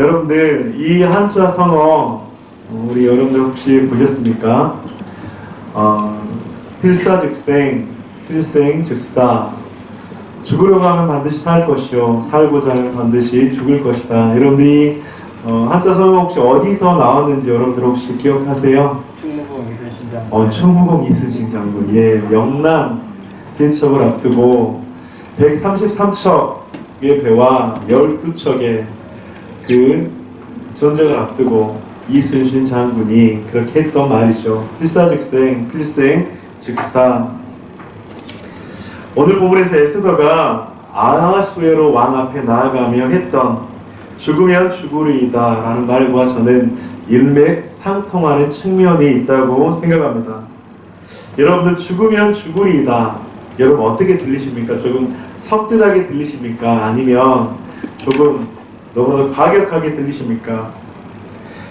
여러분들 이 한자 성어 우리 여러분들 혹시 보셨습니까? 필사즉생, 필생즉사. 죽으려고 하면 반드시 살 것이요 살고자 하면 반드시 죽을 것이다. 여러분들이 한자 성어 혹시 어디서 나왔는지 여러분들 혹시 기억하세요? 충무공 이순신 장군. 충무공 이순신 장군. 예, 명남 대첩을 앞두고 133척의 배와 12척의 그 전쟁을 앞두고 이순신 장군이 그렇게 했던 말이죠. 필사즉생, 필생즉사. 오늘 본문에서 에스더가 아하수에로 왕 앞에 나아가며 했던 죽으면 죽으리이다 라는 말과 저는 일맥상통하는 측면이 있다고 생각합니다. 여러분들 죽으면 죽으리이다, 여러분 어떻게 들리십니까? 조금 섬뜩하게 들리십니까? 아니면 조금 너무나도 과격하게 들리십니까?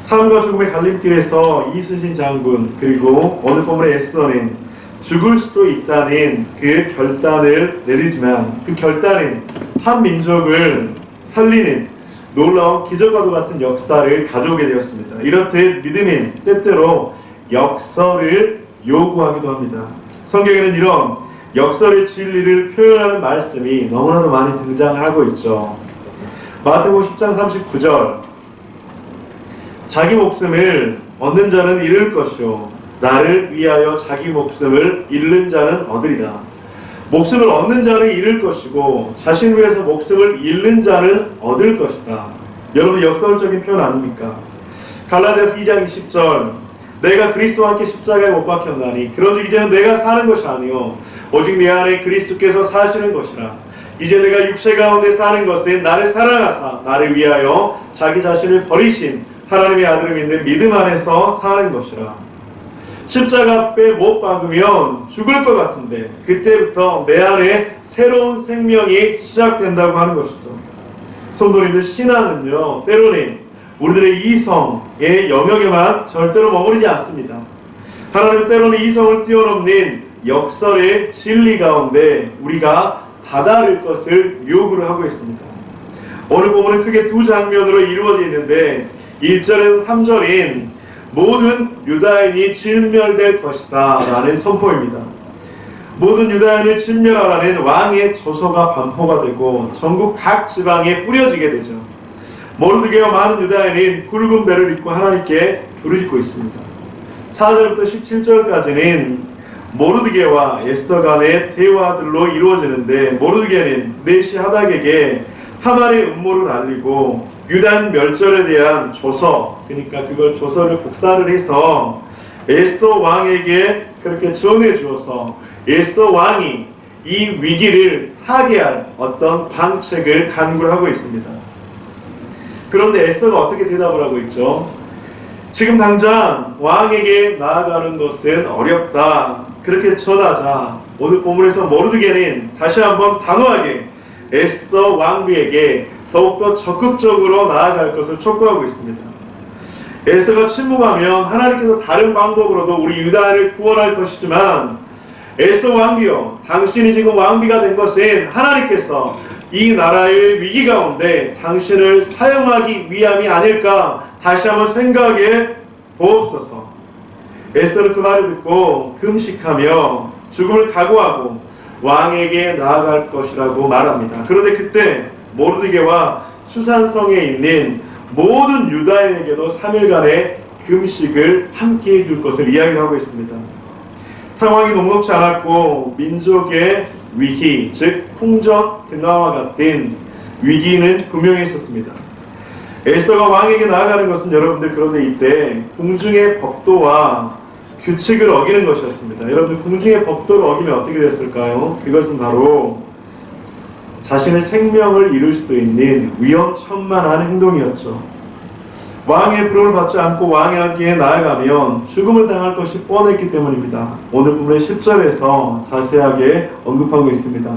삶과 죽음의 갈림길에서 이순신 장군 그리고 오늘 본문의 에스더는 죽을 수도 있다는 그 결단을 내리지만 그 결단은 한 민족을 살리는 놀라운 기적과도 같은 역사를 가져오게 되었습니다. 이렇듯 믿음은 때때로 역설을 요구하기도 합니다. 성경에는 이런 역설의 진리를 표현하는 말씀이 너무나도 많이 등장을 하고 있죠. 마태복음 10장 39절 자기 목숨을 얻는 자는 잃을 것이요 나를 위하여 자기 목숨을 잃는 자는 얻으리라. 목숨을 얻는 자는 잃을 것이고 자신을 위해서 목숨을 잃는 자는 얻을 것이다. 여러분 역설적인 표현 아닙니까? 갈라디아서 2장 20절 내가 그리스도와 함께 십자가에 못 박혔나니 그런즉 이제는 내가 사는 것이 아니요 오직 내 안에 그리스도께서 사시는 것이라. 이제 내가 육체 가운데 사는 것은 나를 사랑하사 나를 위하여 자기 자신을 버리신 하나님의 아들을 믿는 믿음 안에서 사는 것이라. 십자가 앞에 못 박으면 죽을 것 같은데 그때부터 내 안에 새로운 생명이 시작된다고 하는 것이죠. 성도님들, 신앙은요 때로는 우리들의 이성의 영역에만 절대로 머무르지 않습니다. 하나님은 때로는 이성을 뛰어넘는 역설의 진리 가운데 우리가 다다를 것을 요구를 하고 있습니다. 오늘 본문은 크게 두 장면으로 이루어져 있는데 1절에서 3절인 모든 유다인이 진멸될 것이다 라는 선포입니다. 모든 유다인을 진멸하라는 왕의 조서가 반포가 되고 전국 각 지방에 뿌려지게 되죠. 모르드게와 많은 유다인은 굵은 배를 입고 하나님께 부르짖고 있습니다. 4절부터 17절까지는 모르드게와 에스더 간의 대화들로 이루어지는데 모르드게는 내시 하닥에게 하만의 음모를 알리고 유다인 멸절에 대한 조서, 그러니까 그걸 조서를 복사를 해서 에스더 왕에게 그렇게 전해 주어서 에스더 왕이 이 위기를 타개할 어떤 방책을 간구를 하고 있습니다. 그런데 에스더가 어떻게 대답을 하고 있죠? 지금 당장 왕에게 나아가는 것은 어렵다. 그렇게 전하자 오늘 본문에서 모르드게는 다시 한번 단호하게 에스더 왕비에게 더욱더 적극적으로 나아갈 것을 촉구하고 있습니다. 에스더가 침묵하면 하나님께서 다른 방법으로도 우리 유다인을 구원할 것이지만 에스더 왕비여, 당신이 지금 왕비가 된 것은 하나님께서 이 나라의 위기 가운데 당신을 사용하기 위함이 아닐까 다시 한번 생각해 보옵소서. 에스더는 그 말을 듣고 금식하며 죽음을 각오하고 왕에게 나아갈 것이라고 말합니다. 그런데 그때 모르드게와 수산성에 있는 모든 유다인에게도 3일간의 금식을 함께 해줄 것을 이야기를 하고 있습니다. 상황이 녹록지 않았고 민족의 위기, 즉 풍전 등화와 같은 위기는 분명히 있었습니다. 에스더가 왕에게 나아가는 것은 여러분들 그런데 이때 궁중의 법도와 규칙을 어기는 것이었습니다. 여러분들 궁중의 법도를 어기면 어떻게 됐을까요? 그것은 바로 자신의 생명을 잃을 수도 있는 위험천만한 행동이었죠. 왕의 부름을 받지 않고 왕에게 나아가면 죽음을 당할 것이 뻔했기 때문입니다. 오늘 본문의 10절에서 자세하게 언급하고 있습니다.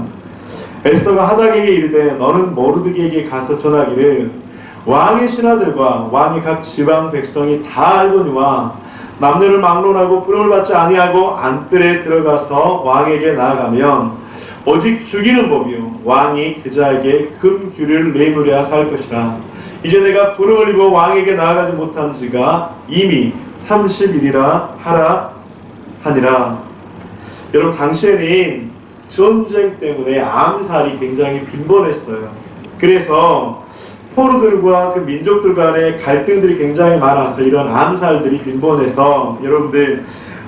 에스더가 하닥에게 이르되 너는 모르드게에게 가서 전하기를 왕의 신하들과 왕의 각 지방 백성이 다 알거니와 남녀를 막론하고 부름을 받지 아니하고 안뜰에 들어가서 왕에게 나아가면 오직 죽이는 법이요 왕이 그자에게 금규를 내물려 살 것이라. 이제 내가 부름을 입어 왕에게 나아가지 못한 지가 이미 30일이라 하라 하니라. 여러분, 당시에는 전쟁 때문에 암살이 굉장히 빈번했어요. 그래서 포로들과 그 민족들 간의 갈등들이 굉장히 많아서 이런 암살들이 빈번해서 여러분들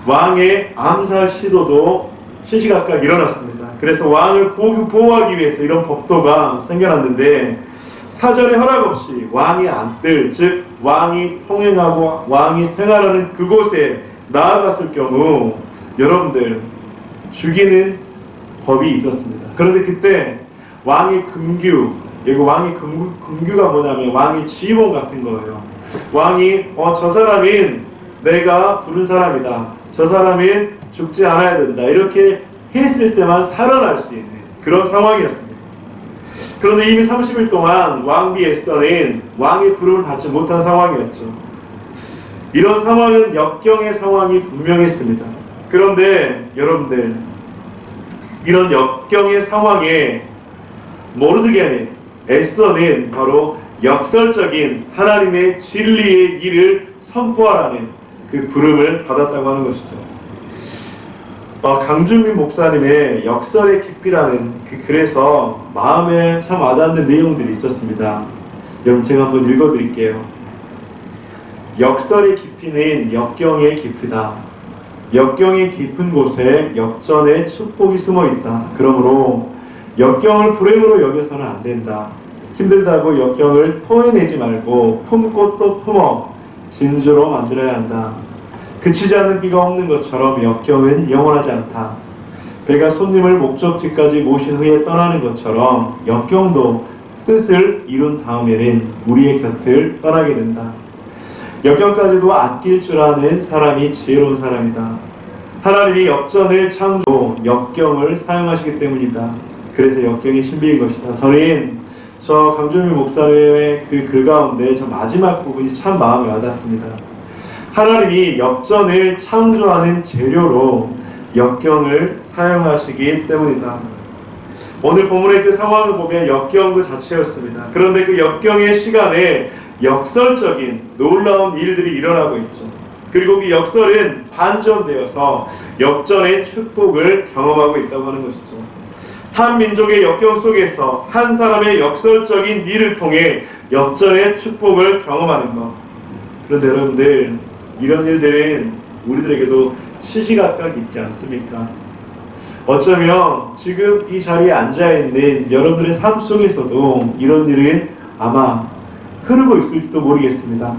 왕의 암살 시도도 시시각각 일어났습니다. 그래서 왕을 보호하기 위해서 이런 법도가 생겨났는데 사전에 허락 없이 왕의 안뜰, 즉 왕이 통행하고 왕이 생활하는 그곳에 나아갔을 경우 여러분들 죽이는 법이 있었습니다. 그런데 그때 왕의 금규, 이거 왕의 금규가 뭐냐면 왕의 지휘본 같은 거예요. 왕이 저 사람은 내가 부른 사람이다, 저 사람은 죽지 않아야 된다, 이렇게 했을 때만 살아날 수 있는 그런 상황이었습니다. 그런데 이미 30일 동안 왕비 에스더는 왕의 부름을 받지 못한 상황이었죠. 이런 상황은 역경의 상황이 분명했습니다. 그런데 여러분들, 이런 역경의 상황에 모르드게는, 에스더는 바로 역설적인 하나님의 진리의 일을 선포하라는 그 부름을 받았다고 하는 것이죠. 강준민 목사님의 역설의 깊이라는 그 글에서 마음에 참 와닿는 내용들이 있었습니다. 여러분, 제가 한번 읽어드릴게요. 역설의 깊이는 역경의 깊이다. 역경의 깊은 곳에 역전의 축복이 숨어 있다. 그러므로 역경을 불행으로 여겨서는 안 된다. 힘들다고 역경을 토해내지 말고 품고 또 품어 진주로 만들어야 한다. 그치지 않는 비가 없는 것처럼 역경은 영원하지 않다. 배가 손님을 목적지까지 모신 후에 떠나는 것처럼 역경도 뜻을 이룬 다음에는 우리의 곁을 떠나게 된다. 역경까지도 아낄 줄 아는 사람이 지혜로운 사람이다. 하나님이 역전을 창조, 역경을 사용하시기 때문이다. 그래서 역경이 신비인 것이다. 저는 저 강준민 목사님의 그 글 가운데 저 마지막 부분이 참 마음에 와닿습니다. 하나님이 역전을 창조하는 재료로 역경을 사용하시기 때문이다. 오늘 본문의 그 상황을 보면 역경 그 자체였습니다. 그런데 그 역경의 시간에 역설적인 놀라운 일들이 일어나고 있죠. 그리고 그 역설은 반전되어서 역전의 축복을 경험하고 있다고 하는 것이죠. 한 민족의 역경 속에서 한 사람의 역설적인 일을 통해 역전의 축복을 경험하는 것. 그런데 여러분들, 이런 일들은 우리들에게도 시시각각 있지 않습니까? 어쩌면 지금 이 자리에 앉아있는 여러분들의 삶 속에서도 이런 일은 아마 흐르고 있을지도 모르겠습니다.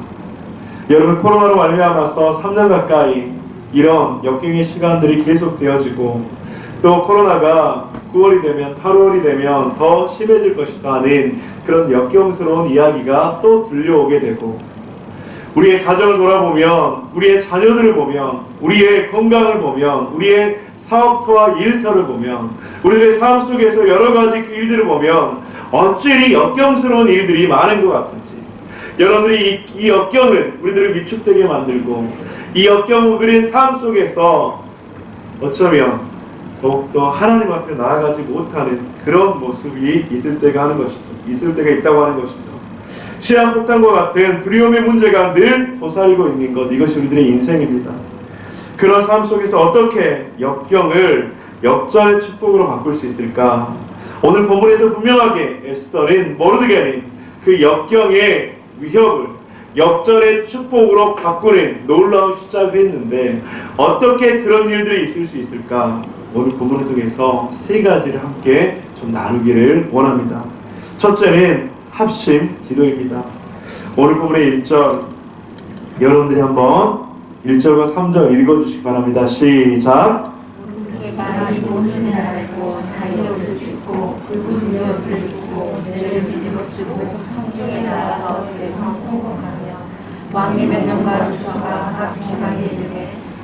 여러분, 코로나로 말미암아서 3년 가까이 이런 역경의 시간들이 계속되어지고 또 코로나가 9월이 되면 8월이 되면 더 심해질 것이다 하는 그런 역경스러운 이야기가 또 들려오게 되고 우리의 가정을 돌아보면, 우리의 자녀들을 보면, 우리의 건강을 보면, 우리의 사업터와 일터를 보면, 우리들의 삶 속에서 여러 가지 그 일들을 보면 어찌 역경스러운 일들이 많은 것 같은지, 여러분들이 이 역경은 우리들을 위축되게 만들고 이 역경을 그린 삶 속에서 어쩌면 더욱더 하나님 앞에 나아가지 못하는 그런 모습이 있을 때가 있다고 하는 것입니다. 시한폭탄과 같은 두려움의 문제가 늘 도사리고 있는 것, 이것이 우리들의 인생입니다. 그런 삶 속에서 어떻게 역경을 역전의 축복으로 바꿀 수 있을까? 오늘 본문에서 분명하게 에스더는, 모르드게는 그 역경의 위협을 역전의 축복으로 바꾸는 놀라운 시작을 했는데 어떻게 그런 일들이 있을 수 있을까? 오늘 본문을 통해서 세 가지를 함께 좀 나누기를 원합니다. 첫째는 합심 기도입니다. 오늘 본문의 1절, 여러분들이 한번 1절과 3절 읽어주시기 바랍니다. 시작. 내가 이 모든 을 알고 자기의 옷을 찢고 붉은 옷을 입고 죄를 뒤집어 쓰고 성중에 나가서 대성 통곡하며 왕의 명령과 주서가 각심하게 이르매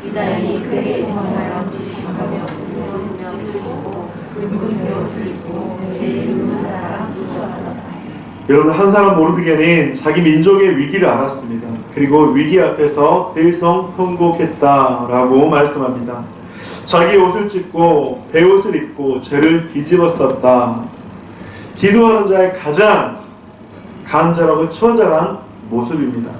이다연이 그에게 임하여 지식하며 울며 찢고 붉은 옷을 입고 죄를 입는 자가 있었다. 여러분, 한 사람 모르드게는 자기 민족의 위기를 알았습니다. 그리고 위기 앞에서 대성통곡했다라고 말씀합니다. 자기 옷을 찢고 베옷을 입고 죄를 뒤집어 썼다. 기도하는 자의 가장 간절하고 처절한 모습입니다.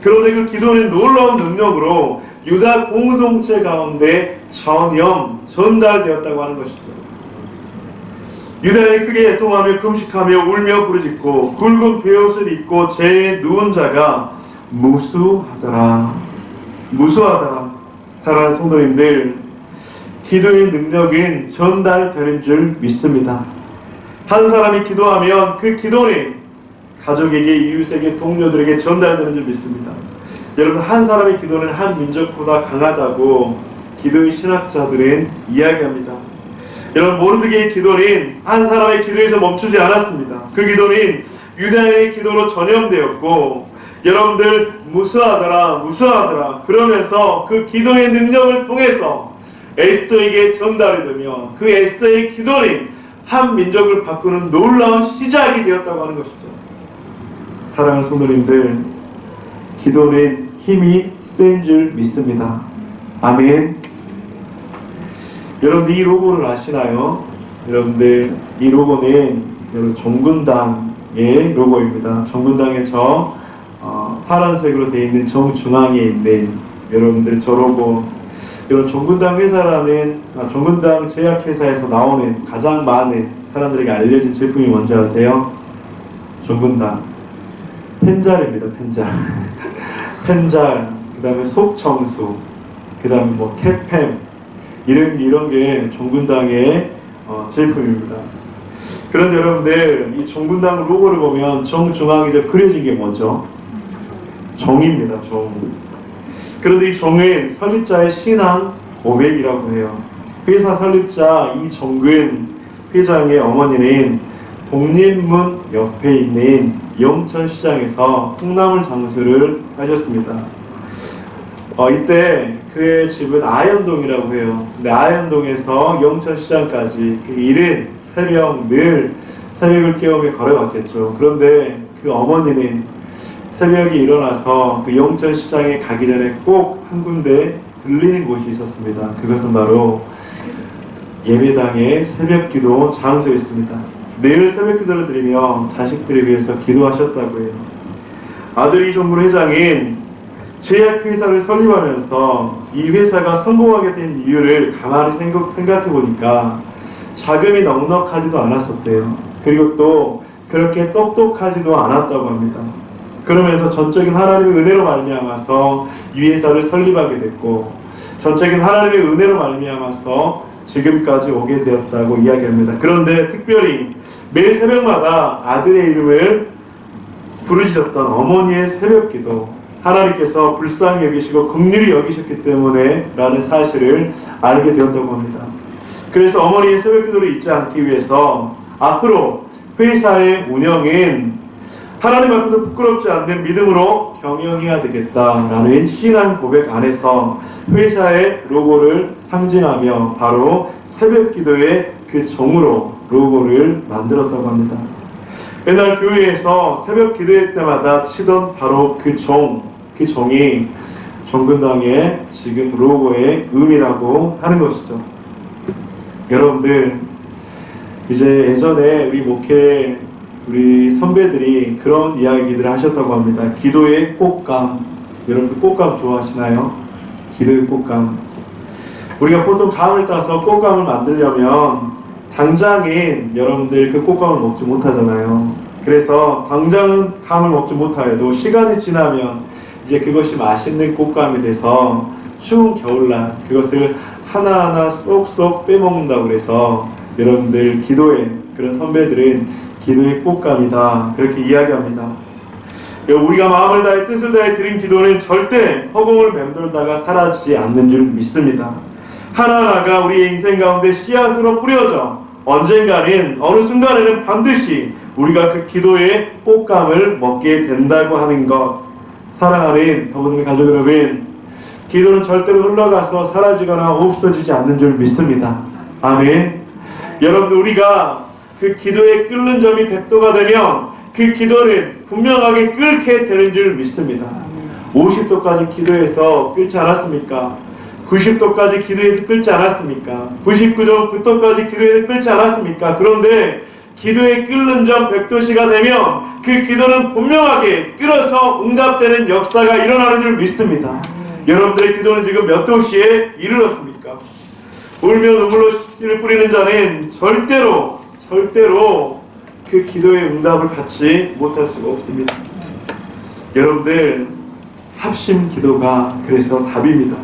그런데 그 기도는 놀라운 능력으로 유다 공동체 가운데 전달되었다고 하는 것이죠. 유다인이 크게 애통하며 금식하며 울며 부르짖고 굵은 베옷을 입고 재에 누운 자가 무수하더라. 사랑하는 성도님들, 기도의 능력은 전달되는 줄 믿습니다. 한 사람이 기도하면 그 기도는 가족에게, 이웃에게, 동료들에게 전달되는 줄 믿습니다. 여러분, 한 사람의 기도는 한 민족보다 강하다고 기도의 신학자들은 이야기합니다. 여러분, 모르드게의 기도는 한 사람의 기도에서 멈추지 않았습니다. 그 기도는 유다인의 기도로 전염되었고, 여러분들 무수하더라 그러면서 그 기도의 능력을 통해서 에스더에게 전달이 되며 그 에스더의 기도는 한 민족을 바꾸는 놀라운 시작이 되었다고 하는 것이죠. 사랑하는 성도님들, 기도는 힘이 센 줄 믿습니다. 아멘. 여러분들 이 로고를 아시나요? 여러분들 이 로고는 여러분 정군당의 로고입니다. 정군당의 파란색으로 되어 있는 정중앙에 있는 여러분들 저 로고. 여러분 정군당 회사라는 정군당 제약회사에서 나오는 가장 많은 사람들에게 알려진 제품이 뭔지 아세요? 정군당 펜잘입니다. 펜잘, 그 다음에 속청수, 그 다음에 뭐 캡팸 이런 게 정군당의 제품입니다. 그런데 여러분들 이 정군당 로고를 보면 정중앙에 그려진 게 뭐죠? 정입니다. 정. 그런데 이 정은 설립자의 신앙 고백이라고 해요. 회사 설립자 이정근 회장의 어머니는 독립문 옆에 있는 영천시장에서 콩나물 장수를 하셨습니다. 이때 그의 집은 아현동이라고 해요. 근데 아현동에서 영천시장까지 그 이른 새벽 늘 새벽을 깨우며 걸어갔겠죠. 그런데 그 어머니는 새벽에 일어나서 그 영천시장에 가기 전에 꼭 한 군데 들리는 곳이 있었습니다. 그것은 바로 예배당의 새벽기도 장소였습니다. 매일 새벽기도를 드리며 자식들을 위해서 기도하셨다고 해요. 아들이 이종근 회장인 제약회사를 설립하면서 이 회사가 성공하게 된 이유를 가만히 생각해 보니까 자금이 넉넉하지도 않았었대요. 그리고 또 그렇게 똑똑하지도 않았다고 합니다. 그러면서 전적인 하나님의 은혜로 말미암아서 이 회사를 설립하게 됐고, 전적인 하나님의 은혜로 말미암아서 지금까지 오게 되었다고 이야기합니다. 그런데 특별히 매일 새벽마다 아들의 이름을 부르짖었던 어머니의 새벽기도, 하나님께서 불쌍히 여기시고 긍휼히 여기셨기 때문에 라는 사실을 알게 되었다고 합니다. 그래서 어머니의 새벽기도를 잊지 않기 위해서 앞으로 회사의 운영은 하나님 앞에서 부끄럽지 않는 믿음으로 경영해야 되겠다라는 신앙 고백 안에서 회사의 로고를 상징하며 바로 새벽기도의 그 정으로 로고를 만들었다고 합니다. 옛날 교회에서 새벽기도회 때마다 치던 바로 그 정이 정근당의 지금 로고의 의미라고 하는 것이죠. 여러분들, 이제 예전에 우리 선배들이 그런 이야기들을 하셨다고 합니다. 기도의 꽃감. 여러분들 꽃감 좋아하시나요? 기도의 꽃감. 우리가 보통 감을 따서 꽃감을 만들려면 당장은 여러분들 그 꽃감을 먹지 못하잖아요. 그래서 당장은 감을 먹지 못하여도 시간이 지나면 이제 그것이 맛있는 꽃감이 돼서 추운 겨울날 그것을 하나하나 쏙쏙 빼먹는다고 그래서 여러분들 기도의 그런 선배들은 기도의 꽃감이다 그렇게 이야기합니다. 우리가 마음을 다해 뜻을 다해 드린 기도는 절대 허공을 맴돌다가 사라지지 않는 줄 믿습니다. 하나하나가 우리의 인생 가운데 씨앗으로 뿌려져 언젠가는 어느 순간에는 반드시 우리가 그 기도의 꽃감을 먹게 된다고 하는 것. 사랑하는 더불어의 가족 여러분, 기도는 절대로 흘러가서 사라지거나 없어지지 않는 줄 믿습니다. 아멘. 여러분들, 우리가 그 기도에 끓는 점이 100도가 되면 그 기도는 분명하게 끓게 되는 줄 믿습니다. 50도까지 기도해서 끓지 않았습니까? 90도까지 기도해서 끓지 않았습니까? 99.9도까지 기도해서 끓지 않았습니까? 그런데 기도에 끓는 점 100도씨가 되면 그 기도는 분명하게 끓어서 응답되는 역사가 일어나는 줄 믿습니다. 여러분들의 기도는 지금 몇 도씨에 이르렀습니까? 울며 눈물로 씨를 뿌리는 자는 절대로 그 기도의 응답을 받지 못할 수가 없습니다. 여러분들, 합심 기도가 그래서 답입니다.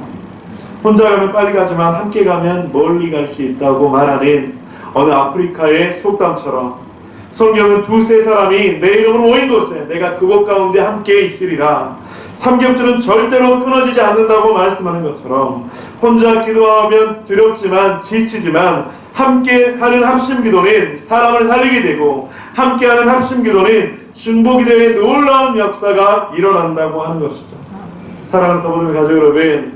혼자 가면 빨리 가지만 함께 가면 멀리 갈 수 있다고 말하는 어느 아프리카의 속담처럼 성경은 두세 사람이 내 이름으로 모인 곳에 내가 그곳 가운데 함께 있으리라. 삼겹줄은 절대로 끊어지지 않는다고 말씀하는 것처럼 혼자 기도하면 두렵지만 지치지만 함께하는 합심기도는 사람을 살리게 되고 함께하는 합심기도는 중보기도의 놀라운 역사가 일어난다고 하는 것이죠. 사랑하는 더보듬의 가족 여러분,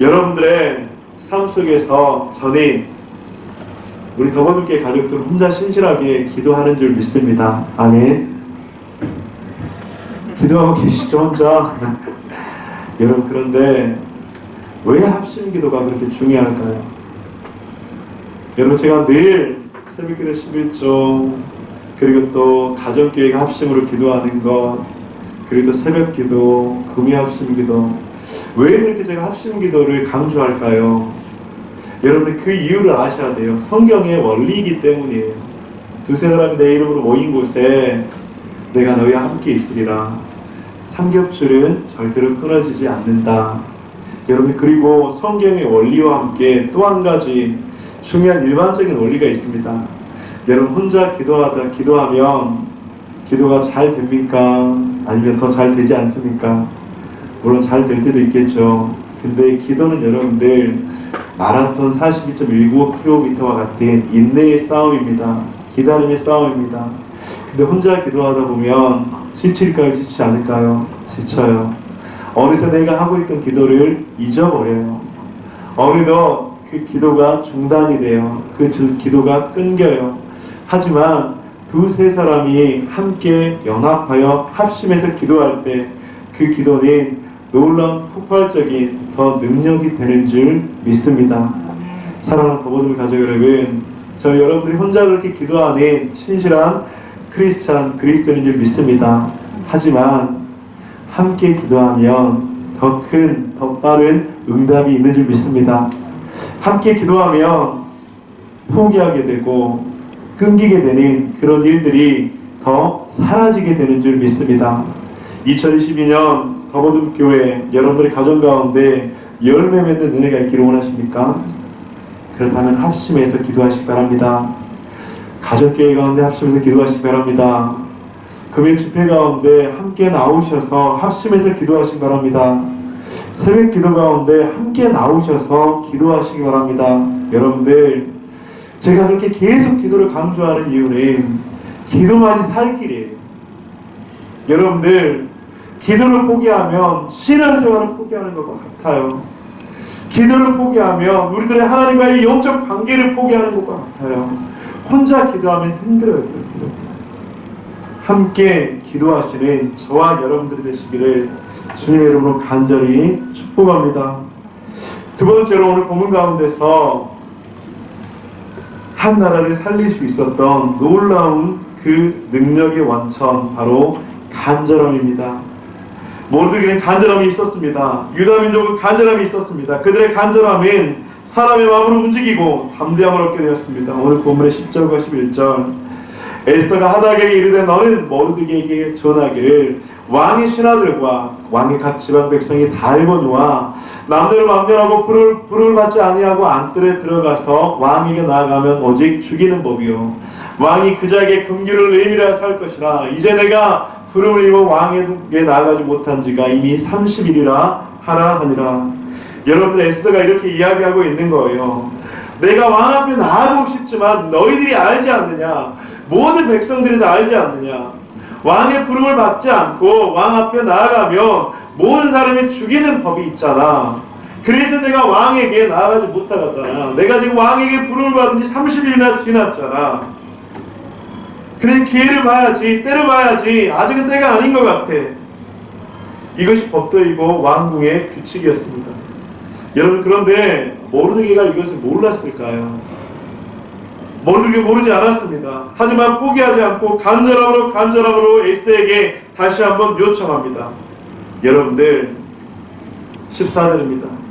여러분들의 삶 속에서 저는 우리 더보듬교회 가족들은 혼자 신실하게 기도하는 줄 믿습니다. 아멘. 기도하고 계시죠, 혼자? 여러분, 그런데 왜 합심기도가 그렇게 중요할까요? 여러분, 제가 늘 새벽기도 11조 그리고 또 가정교회가 합심으로 기도하는 것, 그리고 또 새벽기도, 금요 합심기도, 왜 그렇게 제가 합심기도를 강조할까요? 여러분, 그 이유를 아셔야 돼요. 성경의 원리이기 때문이에요. 두세 사람이 내 이름으로 모인 곳에 내가 너희와 함께 있으리라. 삼겹줄은 절대로 끊어지지 않는다. 여러분, 그리고 성경의 원리와 함께 또 한 가지 중요한 일반적인 원리가 있습니다. 여러분, 혼자 기도하면 기도가 잘 됩니까? 아니면 더 잘 되지 않습니까? 물론 잘 될 때도 있겠죠. 근데 기도는 여러분들 마라톤 42.19km와 같은 인내의 싸움입니다. 기다림의 싸움입니다. 근데 혼자 기도하다 보면 지칠까요? 지치지 않을까요? 지쳐요. 어느새 내가 하고 있던 기도를 잊어버려요. 어느덧 그 기도가 중단이 돼요. 그 기도가 끊겨요. 하지만 두세 사람이 함께 연합하여 합심해서 기도할 때 그 기도는 놀라운 폭발적인 더 능력이 되는 줄 믿습니다. 사랑하는 더보듬 가족 여러분, 저는 여러분들이 혼자 그렇게 기도하는 신실한 그리스도인인 줄 믿습니다. 하지만 함께 기도하면 더 큰, 더 빠른 응답이 있는 줄 믿습니다. 함께 기도하면 포기하게 되고 끊기게 되는 그런 일들이 더 사라지게 되는 줄 믿습니다. 2022년 더보듬 교회 여러분들의 가정 가운데 열매 맺는 은혜가 있기를 원하십니까? 그렇다면 합심해서 기도하시기 바랍니다. 가정교회 가운데 합심해서 기도하시기 바랍니다. 금요 집회 가운데 함께 나오셔서 합심해서 기도하시기 바랍니다. 새벽 기도 가운데 함께 나오셔서 기도하시기 바랍니다. 여러분들, 제가 그렇게 계속 기도를 강조하는 이유는 기도만이 살 길이에요. 여러분들, 기도를 포기하면 신앙생활을 포기하는 것 같아요. 기도를 포기하면 우리들의 하나님과의 영적 관계를 포기하는 것과 같아요. 혼자 기도하면 힘들어요. 함께 기도하시는 저와 여러분들이 되시기를 주님의 이름으로 간절히 축복합니다. 두 번째로 오늘 본문 가운데서 한 나라를 살릴 수 있었던 놀라운 그 능력의 원천, 바로 간절함입니다. 모르드게는 간절함이 있었습니다. 유다민족은 간절함이 있었습니다. 그들의 간절함은 사람의 마음으로 움직이고 담대함을 얻게 되었습니다. 오늘 본문의 10절과 11절, 에스더가 하닥에게 이르되 너는 모르드게에게 전하기를 왕의 신하들과 왕의 각 지방 백성이 다 알거니와 남들을 망멸하고 부름을 받지 아니하고 안뜰에 들어가서 왕에게 나아가면 오직 죽이는 법이요 왕이 그자에게 금규를 내밀어야 살 것이라. 이제 내가 부름을 입어 왕에게 나아가지 못한 지가 이미 30일이라 하라 하니라. 여러분들, 에스더가 이렇게 이야기하고 있는 거예요. 내가 왕 앞에 나아가고 싶지만 너희들이 알지 않느냐, 모든 백성들이 다 알지 않느냐, 왕의 부름을 받지 않고 왕 앞에 나아가면 모든 사람이 죽이는 법이 있잖아. 그래서 내가 왕에게 나아가지 못하겠잖아. 내가 지금 왕에게 부름을 받은 지 30일이나 지났잖아. 그래, 기회를 봐야지, 때를 봐야지. 아직은 때가 아닌 것 같아. 이것이 법도이고 왕궁의 규칙이었습니다. 여러분, 그런데 모르드게가 이것을 몰랐을까요? 모르지 않았습니다. 하지만 포기하지 않고 간절함으로 에스더에게 다시 한번 요청합니다. 여러분들 14절입니다.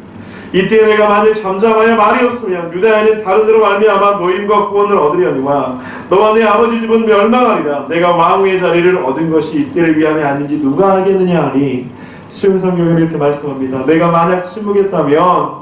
이때 내가 만일 잠잠하여 말이 없으면 유다인은 다른 데로 말미암아 노임과 구원을 얻으려니와 너와 내 아버지 집은 멸망하리라. 내가 왕후의 자리를 얻은 것이 이때를 위함이 아닌지 누가 알겠느냐 하니 쉬운 성경은 이렇게 말씀합니다. 내가 만약 침묵했다면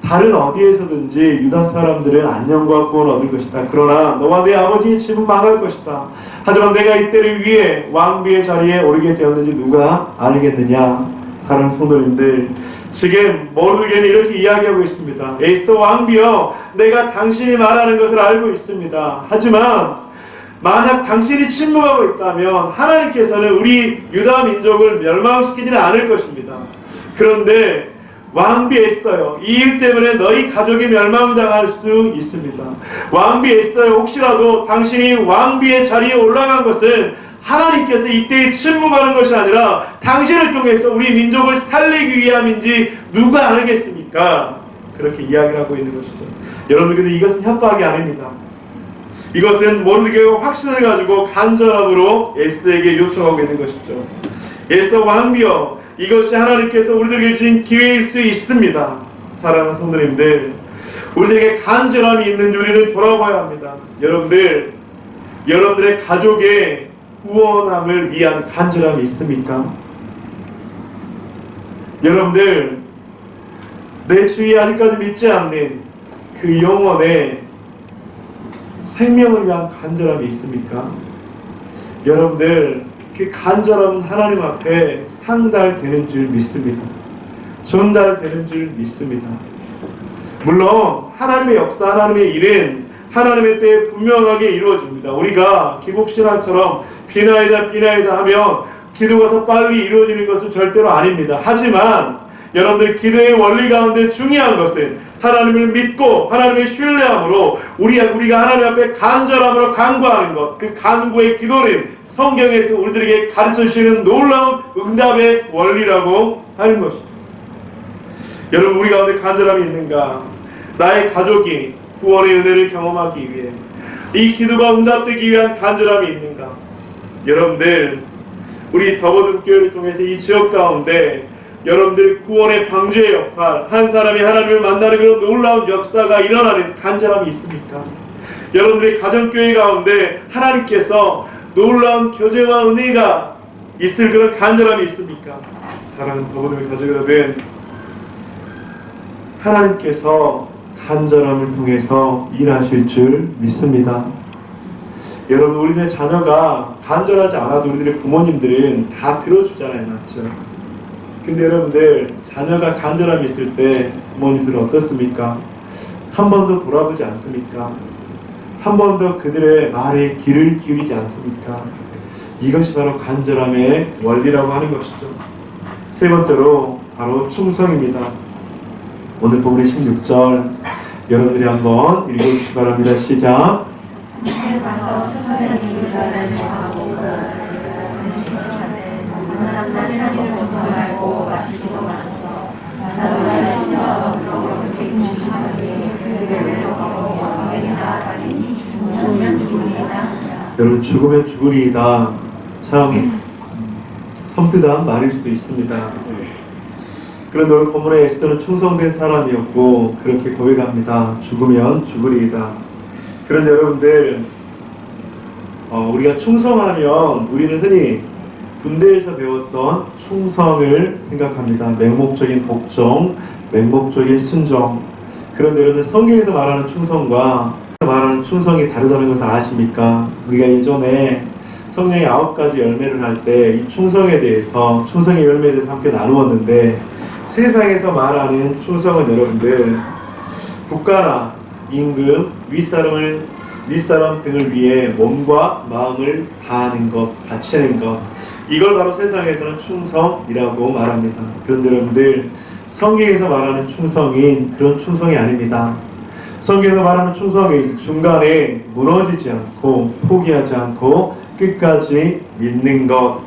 다른 어디에서든지 유다 사람들은 안녕과 구원을 얻을 것이다. 그러나 너와 내 아버지의 집은 망할 것이다. 하지만 내가 이때를 위해 왕비의 자리에 오르게 되었는지 누가 알겠느냐. 사랑하는 성도님들, 지금 모르드게는 이렇게 이야기하고 있습니다. 에스더 왕비여, 내가 당신이 말하는 것을 알고 있습니다. 하지만 만약 당신이 침묵하고 있다면 하나님께서는 우리 유다 민족을 멸망시키지는 않을 것입니다. 그런데 왕비 에스더요, 이 일 때문에 너희 가족이 멸망당할 수 있습니다. 왕비 에스더요, 혹시라도 당신이 왕비의 자리에 올라간 것은 하나님께서 이때에 침묵하는 것이 아니라 당신을 통해서 우리 민족을 살리기 위함인지 누가 알겠습니까? 그렇게 이야기를 하고 있는 것이죠. 여러분, 근데 이것은 협박이 아닙니다. 이것은 모르드게가 확신을 가지고 간절함으로 에스더에게 요청하고 있는 것이죠. 에스더 왕비여, 이것이 하나님께서 우리들에게 주신 기회일 수 있습니다. 사랑하는 성도님들, 우리들에게 간절함이 있는지 우리는 돌아봐야 합니다. 여러분들의 가족의 구원함을 위한 간절함이 있습니까? 여러분들, 내 주위에 아직까지 믿지 않는 그 영혼의 생명을 위한 간절함이 있습니까? 여러분들, 그 간절함은 하나님 앞에 상달되는 줄 믿습니다. 전달되는 줄 믿습니다. 물론 하나님의 역사, 하나님의 일은 하나님의 때에 분명하게 이루어집니다. 우리가 기복신앙처럼 비나이다 하면 기도가 더 빨리 이루어지는 것은 절대로 아닙니다. 하지만 여러분들, 기도의 원리 가운데 중요한 것은 하나님을 믿고 하나님을 신뢰함으로 우리가 하나님 앞에 간절함으로 간구하는 것, 그 간구의 기도는 성경에서 우리들에게 가르쳐 주시는 놀라운 응답의 원리라고 하는 것입니다. 여러분, 우리 가운데 간절함이 있는가? 나의 가족이 구원의 은혜를 경험하기 위해 이 기도가 응답되기 위한 간절함이 있는가? 여러분들, 우리 더버든교회를 통해서 이 지역 가운데 여러분들 구원의 방주의 역할, 한 사람이 하나님을 만나는 그런 놀라운 역사가 일어나는 간절함이 있습니까? 여러분들의 가정교회 가운데 하나님께서 놀라운 교제와 은혜가 있을 그런 간절함이 있습니까? 사랑하는 더버든교회 가족 여러분, 하나님께서 간절함을 통해서 일하실 줄 믿습니다. 여러분, 우리들의 자녀가 간절하지 않아도 우리들의 부모님들은 다 들어주잖아요, 맞죠? 근데 여러분들, 자녀가 간절함이 있을 때 부모님들은 어떻습니까? 한 번 더 돌아보지 않습니까? 한 번 더 그들의 말에 귀를 기울이지 않습니까? 이것이 바로 간절함의 원리라고 하는 것이죠. 세 번째로 바로 충성입니다. 오늘 본문의 16절 여러분들이 한번 읽어주시기 바랍니다. 시작. 여러분, 죽으면 죽으리이다. 참 섬뜩한 말일 수도 있습니다. 그런데 오늘 본문의 에스더는 충성된 사람이었고 그렇게 고백합니다. 죽으면 죽으리이다. 그런데 여러분들, 우리가 충성하면 우리는 흔히 군대에서 배웠던 충성을 생각합니다. 맹목적인 복종, 맹목적인 순종. 그런데 여러분들, 성경에서 말하는 충성과 말하는 충성이 다르다는 것을 아십니까? 우리가 예전에 성령의 9가지 열매를 할 때 이 충성에 대해서, 충성의 열매에 대해서 함께 나누었는데, 세상에서 말하는 충성은 여러분들, 국가나 임금, 윗사람 등을 위해 몸과 마음을 다하는 것, 바치는 것, 이걸 바로 세상에서는 충성이라고 말합니다. 그런데 여러분들, 성경에서 말하는 충성인 그런 충성이 아닙니다. 성경에서 말하는 충성이 중간에 무너지지 않고 포기하지 않고 끝까지 믿는 것.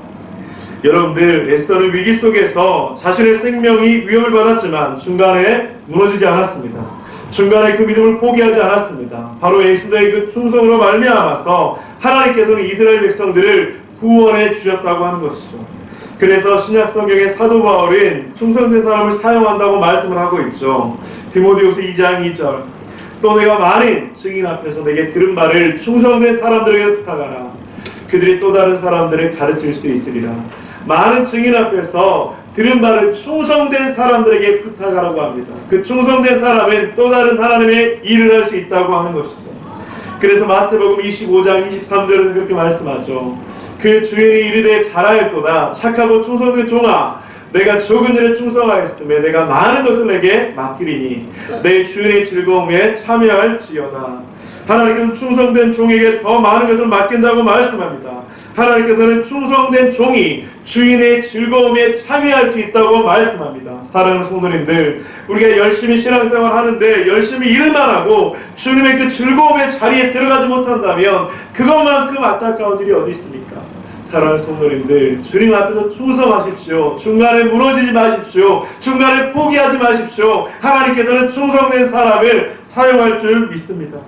여러분들, 에스더는 위기 속에서 자신의 생명이 위협을 받았지만 중간에 무너지지 않았습니다. 중간에 그 믿음을 포기하지 않았습니다. 바로 예수의 그 충성으로 말미암아서 하나님께서는 이스라엘 백성들을 구원해 주셨다고 하는 것이죠. 그래서 신약 성경의 사도 바울은 충성된 사람을 사용한다고 말씀을 하고 있죠. 디모데후서 2장 2절. 또 내가 많은 증인 앞에서 내게 들은 말을 충성된 사람들에게 부탁하라. 그들이 또 다른 사람들을 가르칠 수 있으리라. 많은 증인 앞에서 들은 말을 충성된 사람들에게 부탁하라고 합니다. 그 충성된 사람은 또 다른 하나님의 일을 할 수 있다고 하는 것이죠. 그래서 마태복음 25장 23절에서 그렇게 말씀하죠. 그 주인이 이르되 잘하였도다. 착하고 충성된 종아, 내가 적은 일에 충성하였으며 내가 많은 것을 내게 맡기리니 내 주인의 즐거움에 참여할지어다. 하나님께서는 충성된 종에게 더 많은 것을 맡긴다고 말씀합니다. 하나님께서는 충성된 종이 주인의 즐거움에 참여할 수 있다고 말씀합니다. 사랑하는 성도님들, 우리가 열심히 신앙생활 하는데 열심히 일만 하고 주님의 그 즐거움의 자리에 들어가지 못한다면 그것만큼 안타까운 일이 어디 있습니까? 사랑하는 성도님들, 주님 앞에서 충성하십시오. 중간에 무너지지 마십시오. 중간에 포기하지 마십시오. 하나님께서는 충성된 사람을 사용할 줄 믿습니다.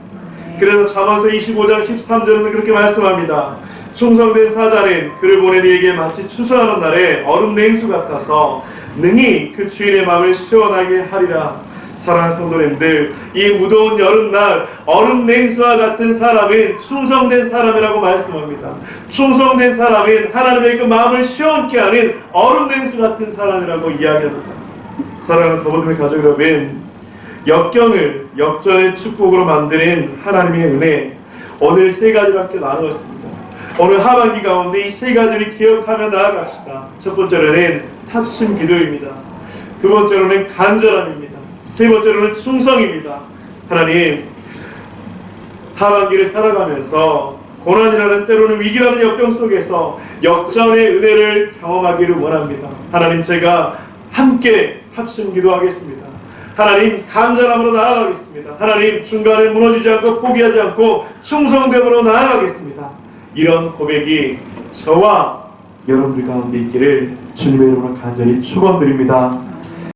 그래서 잠언서 25장 13절에서 그렇게 말씀합니다. 충성된 사자는 그를 보낸 이에게 마치 추수하는 날에 얼음 냉수 같아서 능히 그 주인의 마음을 시원하게 하리라. 사랑하는 성도님들, 이 무더운 여름날 얼음 냉수와 같은 사람은 충성된 사람이라고 말씀합니다. 충성된 사람은 하나님의 그 마음을 시원케 하는 얼음 냉수 같은 사람이라고 이야기합니다. 사랑하는 더보듬의 가족 여러분, 역전의 축복으로 만드는 하나님의 은혜, 오늘 세 가지를 함께 나누었습니다. 오늘 하반기 가운데 이 세 가지를 기억하며 나아갑시다. 첫 번째로는 합심 기도입니다. 두 번째로는 간절함입니다. 세 번째로는 충성입니다. 하나님, 하반기를 살아가면서 고난이라는, 때로는 위기라는 역경 속에서 역전의 은혜를 경험하기를 원합니다. 하나님, 제가 함께 합심 기도하겠습니다. 하나님, 간절함으로 나아가겠습니다. 하나님, 중간에 무너지지 않고 포기하지 않고 충성됨으로 나아가겠습니다. 이런 고백이 저와 여러분들 가운데 있기를 주님의 이름으로 간절히 축원드립니다.